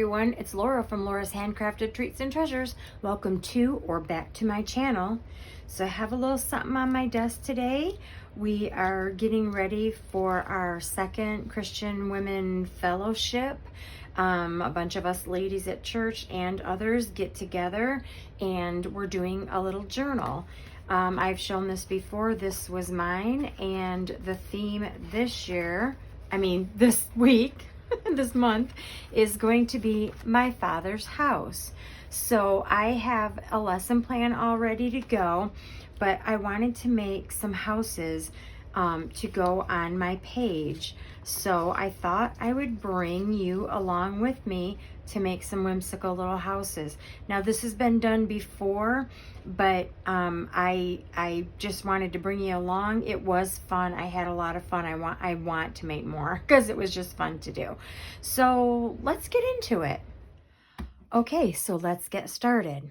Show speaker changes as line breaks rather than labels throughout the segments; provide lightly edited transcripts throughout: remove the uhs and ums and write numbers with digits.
everyone, it's Laura from Laura's Handcrafted Treats and Treasures. Welcome to or back to my channel. So I have a little something on my desk today. We are getting ready for our second Christian Women Fellowship. A bunch of us ladies at church and others get together and we're doing a little journal. I've shown this before. This was mine, and the theme this week, this month, is going to be my Father's house. So I have a lesson plan all ready to go, but I wanted to make some houses to go on my page. So I thought I would bring you along with me to make some whimsical little houses. Now this has been done before, but I just wanted to bring you along. It was fun. I had a lot of fun. I want to make more because it was just fun to do. So let's get into it. Okay, so let's get started.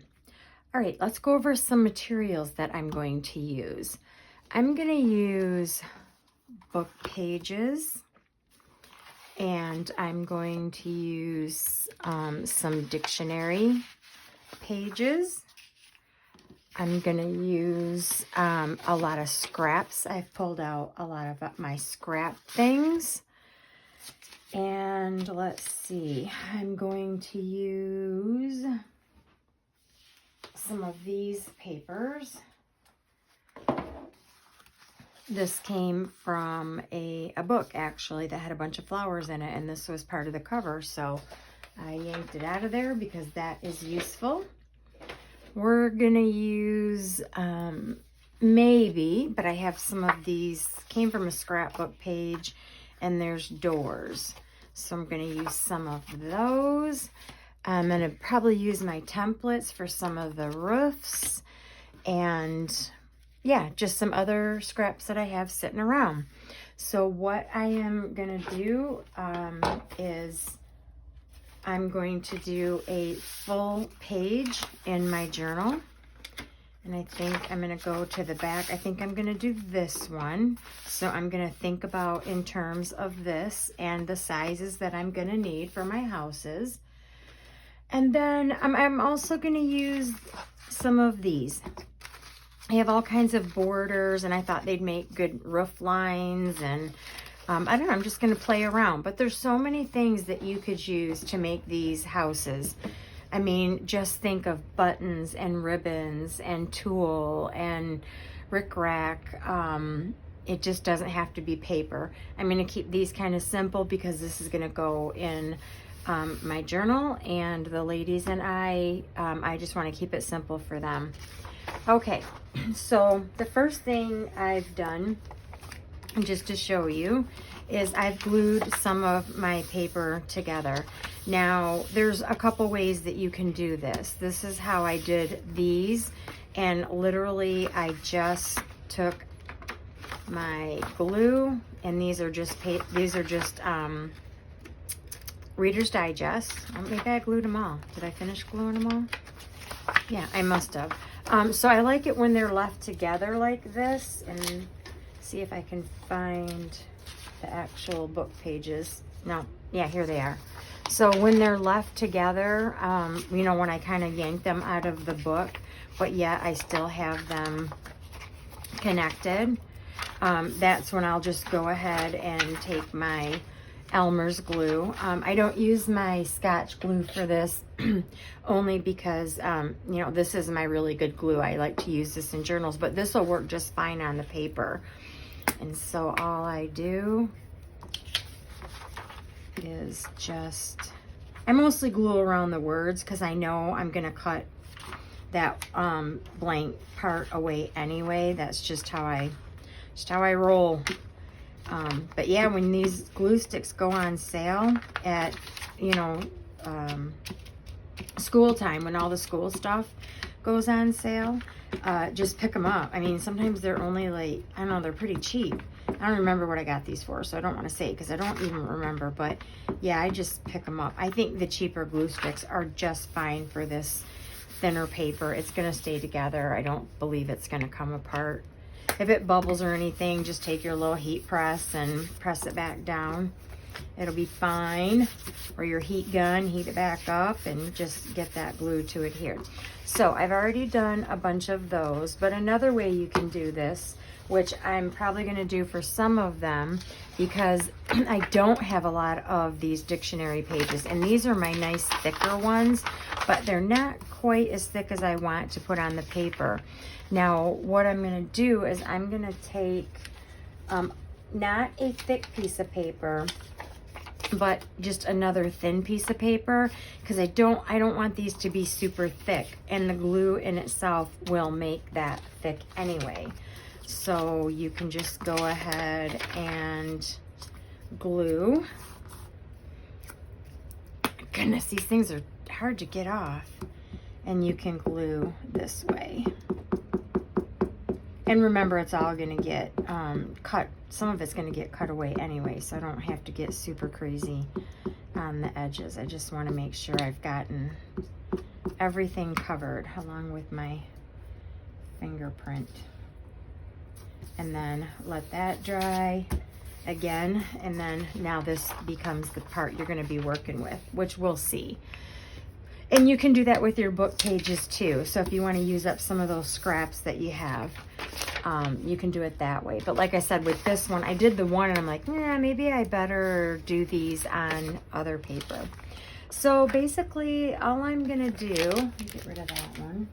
All right, let's go over some materials that I'm going to use. I'm going to use book pages, and I'm going to use some dictionary pages. I'm going to use a lot of scraps. I've pulled out a lot of my scrap things. And let's see, I'm going to use some of these papers. This came from a book, actually, that had a bunch of flowers in it, and this was part of the cover, so I yanked it out of there because that is useful. We're going to use, maybe, but I have some of these, came from a scrapbook page, and there's doors. So I'm going to use some of those. I'm going to probably use my templates for some of the roofs, and yeah, just some other scraps that I have sitting around. So what I am going to do is I'm going to do a full page in my journal. And I think I'm going to go to the back. I think I'm going to do this one. So I'm going to think about in terms of this and the sizes that I'm going to need for my houses. And then I'm also going to use some of these. I have all kinds of borders, and I thought they'd make good roof lines, and I don't know, I'm just going to play around. But there's so many things that you could use to make these houses. I mean, just think of buttons and ribbons and tulle and rickrack. It just doesn't have to be paper. I'm going to keep these kind of simple because this is going to go in my journal, and the ladies and I just want to keep it simple for them. Okay, so the first thing I've done, just to show you, is I've glued some of my paper together. Now, there's a couple ways that you can do this. This is how I did these, and literally I just took my glue, and these are just Reader's Digest. Maybe I glued them all. Did I finish gluing them all? Yeah, I must have. So I like it when they're left together like this, and see if I can find the actual book pages. No, yeah, here they are. So when they're left together, you know, when I kind of yank them out of the book, but yet I still have them connected, that's when I'll just go ahead and take my Elmer's glue. I don't use my Scotch glue for this only because, you know, this is my really good glue. I like to use this in journals, but this will work just fine on the paper. And so all I do is I mostly glue around the words because I know I'm going to cut that blank part away anyway. That's just how I roll. But yeah, when these glue sticks go on sale at, you know, school time, when all the school stuff goes on sale, just pick them up. I mean, sometimes they're only like, I don't know, they're pretty cheap. I don't remember what I got these for, so I don't want to say because I don't even remember. But yeah, I just pick them up. I think the cheaper glue sticks are just fine for this thinner paper. It's going to stay together. I don't believe it's going to come apart. If it bubbles or anything, just take your little heat press and press it back down. It'll be fine. Or your heat gun, heat it back up and just get that glue to adhere. So I've already done a bunch of those, but another way you can do this, which I'm probably going to do for some of them because I don't have a lot of these dictionary pages, and these are my nice thicker ones, but they're not quite as thick as I want to put on the paper. Now what I'm going to do is I'm going to take not a thick piece of paper, but just another thin piece of paper, because I don't want these to be super thick, and the glue in itself will make that thick anyway. So you can just go ahead and glue. Goodness, these things are hard to get off. And you can glue this way. And remember, it's all going to get cut. Some of it's going to get cut away anyway, so I don't have to get super crazy on the edges. I just want to make sure I've gotten everything covered along with my fingerprint. And then let that dry again. And then now this becomes the part you're going to be working with, which we'll see. And you can do that with your book pages too. So if you want to use up some of those scraps that you have, you can do it that way. But like I said, with this one, I did the one and I'm like, yeah, maybe I better do these on other paper. So basically all I'm going to do, let me get rid of that one,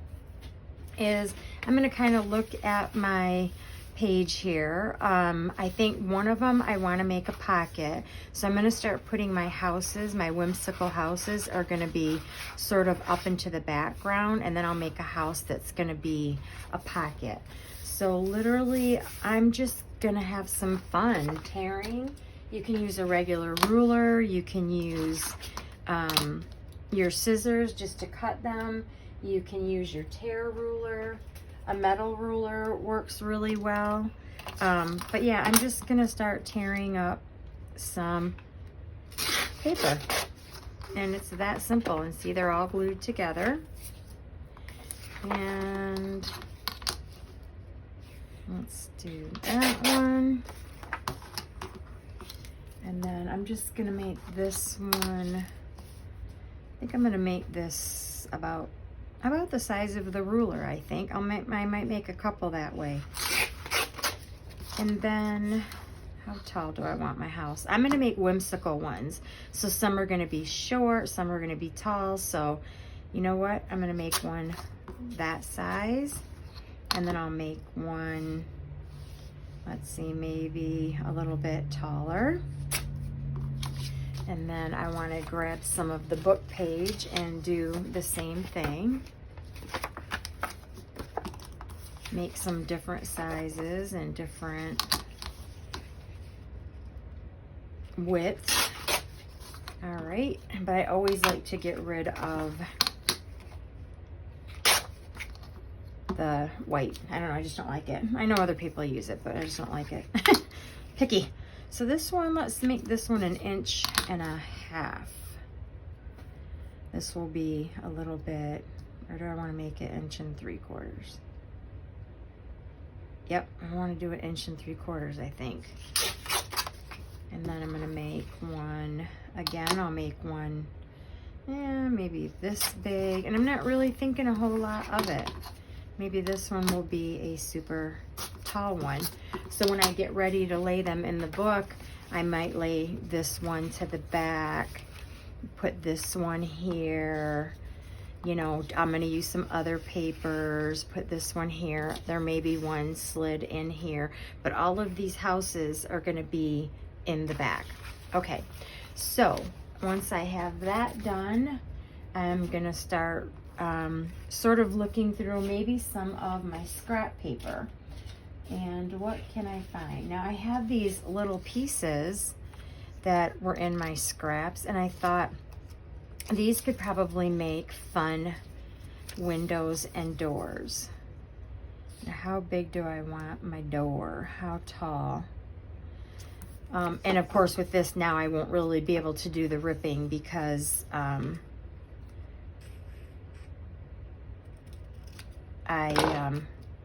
is I'm going to kind of look at my page here. I think one of them I want to make a pocket, so I'm going to start putting my houses, my whimsical houses are going to be sort of up into the background, and then I'll make a house that's going to be a pocket. So literally I'm just going to have some fun tearing. You can use a regular ruler, you can use your scissors just to cut them, you can use your tear ruler. A metal ruler works really well. But yeah, I'm just gonna start tearing up some paper. And it's that simple. And see, they're all glued together. And let's do that one. And then I'm just gonna make this one, I think I'm gonna make this about the size of the ruler, I think. I might make a couple that way. And then, how tall do I want my house? I'm going to make whimsical ones. So some are going to be short, some are going to be tall. So, you know what? I'm going to make one that size. And then I'll make one, let's see, maybe a little bit taller. And then I want to grab some of the book page and do the same thing. Make some different sizes and different widths. All right, but I always like to get rid of the white. I don't know, I just don't like it. I know other people use it, but I just don't like it. Picky. So this one, let's make this one 1.5 inches. This will be a little bit, or do I want to make it 1 3/4 inches? Yep, I want to do it 1 3/4 inches, I think. And then I'm going to make one, again, I'll make one, maybe this big. And I'm not really thinking a whole lot of it. Maybe this one will be a super tall one. So when I get ready to lay them in the book, I might lay this one to the back, put this one here. You know, I'm going to use some other papers, put this one here. There may be one slid in here, but all of these houses are going to be in the back. Okay, so once I have that done, I'm going to start sort of looking through maybe some of my scrap paper. And what can I find? Now I have these little pieces that were in my scraps, and I thought these could probably make fun windows and doors. Now, how big do I want my door? How tall? And of course with this now I won't really be able to do the ripping because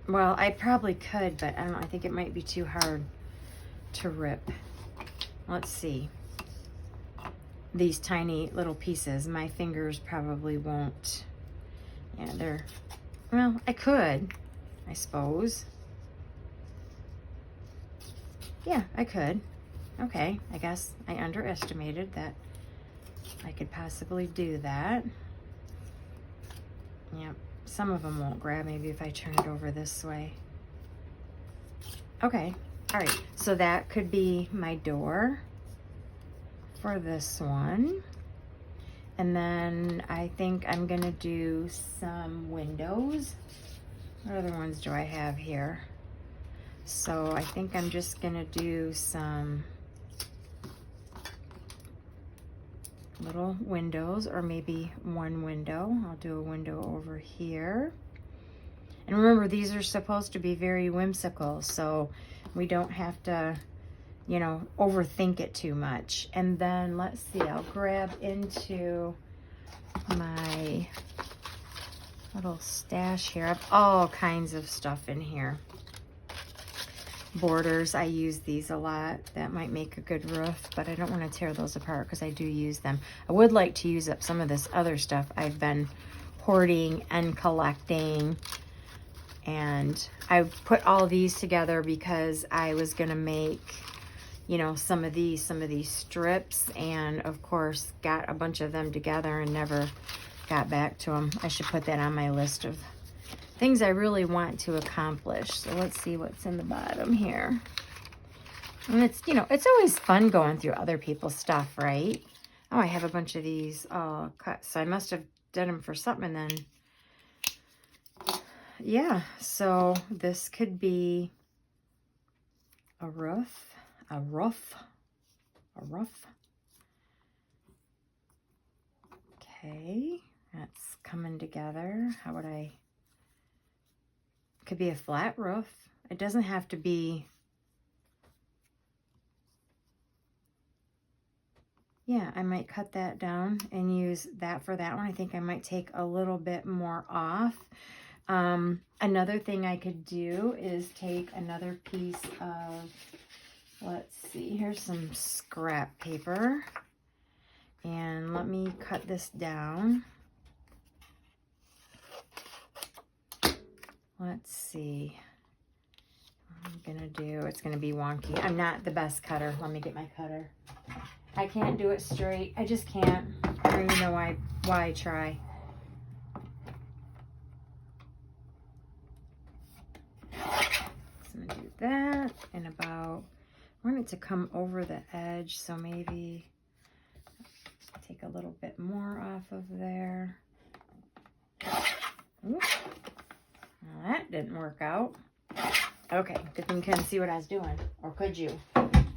well, I probably could, but I don't know, I think it might be too hard to rip. Let's see. these tiny little pieces. My fingers probably won't. Yeah, they're, well, I could, I suppose. Yeah, I could. Okay, I guess I underestimated that I could possibly do that. Yep, some of them won't grab. Maybe if I turn it over this way. Okay, all right, so that could be my door for this one. And then I think I'm gonna do some windows. What other ones do I have here? So I think I'm just gonna do some little windows, or maybe one window. I'll do a window over here. And remember, these are supposed to be very whimsical, so we don't have to, you know, overthink it too much. And then let's see, I'll grab into my little stash here. I have all kinds of stuff in here. Borders, I use these a lot. That might make a good roof, but I don't want to tear those apart because I do use them. I would like to use up some of this other stuff I've been hoarding and collecting. And I put all these together because I was gonna make, you know, some of these strips, and of course got a bunch of them together and never got back to them. I should put that on my list of things I really want to accomplish. So let's see what's in the bottom here. And it's, you know, it's always fun going through other people's stuff, right? Oh, I have a bunch of these all cut. So I must have done them for something then. Yeah, so this could be a roof, a roof, a roof. Okay, that's coming together. How would I... Could be a flat roof. It doesn't have to be. Yeah, I might cut that down and use that for that one. I think I might take a little bit more off. Another thing I could do is take another piece of, let's see, here's some scrap paper. And let me cut this down. Let's see what I'm gonna do. It's gonna be wonky. I'm not the best cutter. Let me get my cutter. I can't do it straight. I just can't. I don't even know why I try. So I'm gonna do that, and about, I want it to come over the edge, so maybe take a little bit more off of there. Ooh. Well, that didn't work out. Okay, good thing you couldn't see what I was doing. Or could you?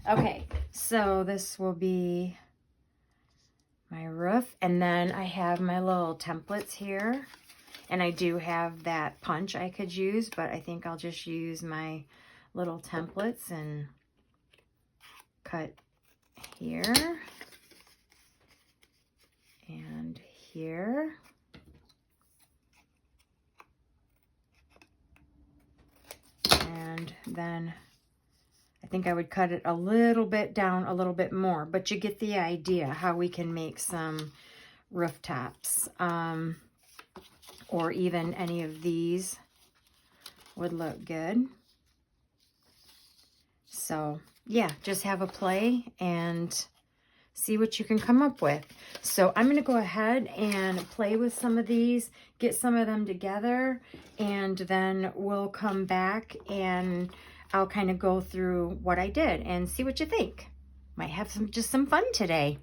Okay, so this will be my roof. And then I have my little templates here. And I do have that punch I could use, but I think I'll just use my little templates and cut here. And here. And then I think I would cut it a little bit down, a little bit more, but you get the idea how we can make some rooftops. Or even any of these would look good. So yeah, just have a play and see what you can come up with. So I'm going to go ahead and play with some of these, get some of them together, and then we'll come back and I'll kind of go through what I did and see what you think. Might have just some fun today.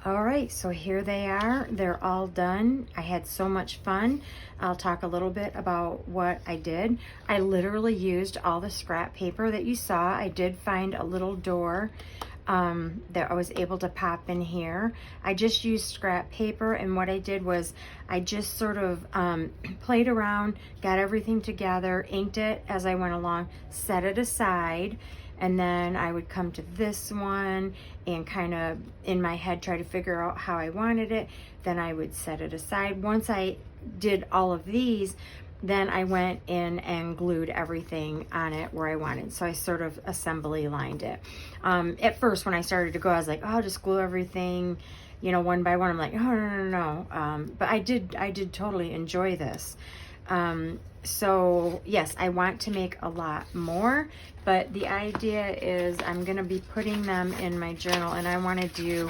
All right, so here they are. They're all done. I had so much fun. I'll talk a little bit about what I did. I literally used all the scrap paper that you saw. I did find a little door that I was able to pop in here. I just used scrap paper, and what I did was I just sort of played around, got everything together, inked it as I went along, set it aside, and then I would come to this one and kind of in my head try to figure out how I wanted it. Then I would set it aside. Once I did all of these, then I went in and glued everything on it where I wanted. So I sort of assembly lined it. At first, when I started to go, I was like, oh, I'll just glue everything, you know, one by one. I'm like, oh, no. But I did totally enjoy this. So yes, I want to make a lot more, but the idea is I'm going to be putting them in my journal, and I want to do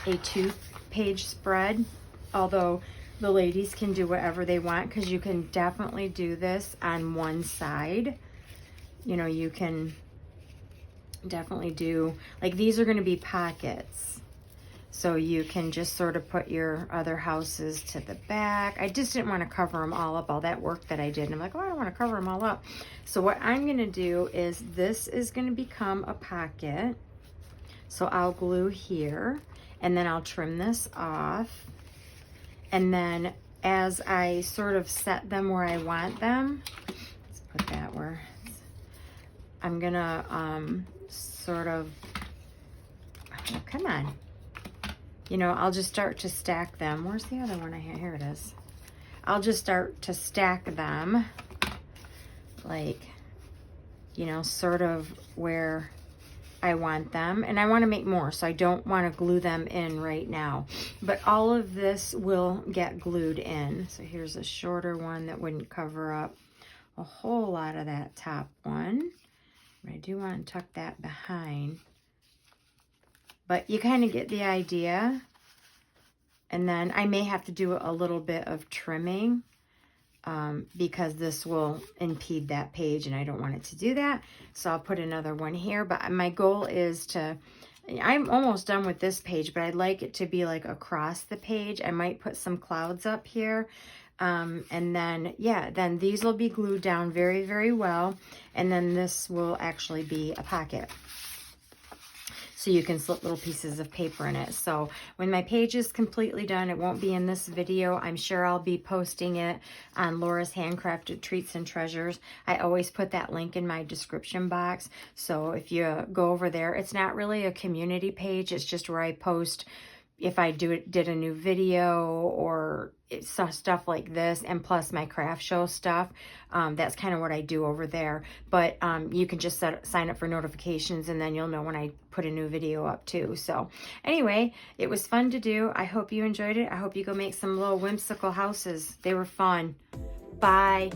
a 2-page spread, although the ladies can do whatever they want, because you can definitely do this on one side. You know, you can definitely do, like, these are going to be pockets. So you can just sort of put your other houses to the back. I just didn't want to cover them all up, all that work that I did. And I'm like, oh, I don't want to cover them all up. So what I'm going to do is this is going to become a pocket. So I'll glue here, and then I'll trim this off. And then as I sort of set them where I want them, let's put that where, I'm gonna sort of, oh, come on. You know, I'll just start to stack them. Where's the other one I had? Here it is. I'll just start to stack them, like, you know, sort of where I want them. And I want to make more, so I don't want to glue them in right now. But all of this will get glued in. So here's a shorter one that wouldn't cover up a whole lot of that top one. But I do want to tuck that behind. But you kind of get the idea. And then I may have to do a little bit of trimming because this will impede that page, and I don't want it to do that. So I'll put another one here. But my goal is to, I'm almost done with this page, but I'd like it to be like across the page. I might put some clouds up here. And then, yeah, then these will be glued down very, very well. And then this will actually be a pocket. So you can slip little pieces of paper in it. So when my page is completely done, it won't be in this video. I'm sure I'll be posting it on Laura's Handcrafted Treats and Treasures. I always put that link in my description box. So if you go over there, it's not really a community page. It's just where I post if I did a new video or stuff like this, and plus my craft show stuff. That's kind of what I do over there. But you can just sign up for notifications, and then you'll know when I put a new video up too. So anyway, it was fun to do. I hope you enjoyed it. I hope you go make some little whimsical houses. They were fun. Bye.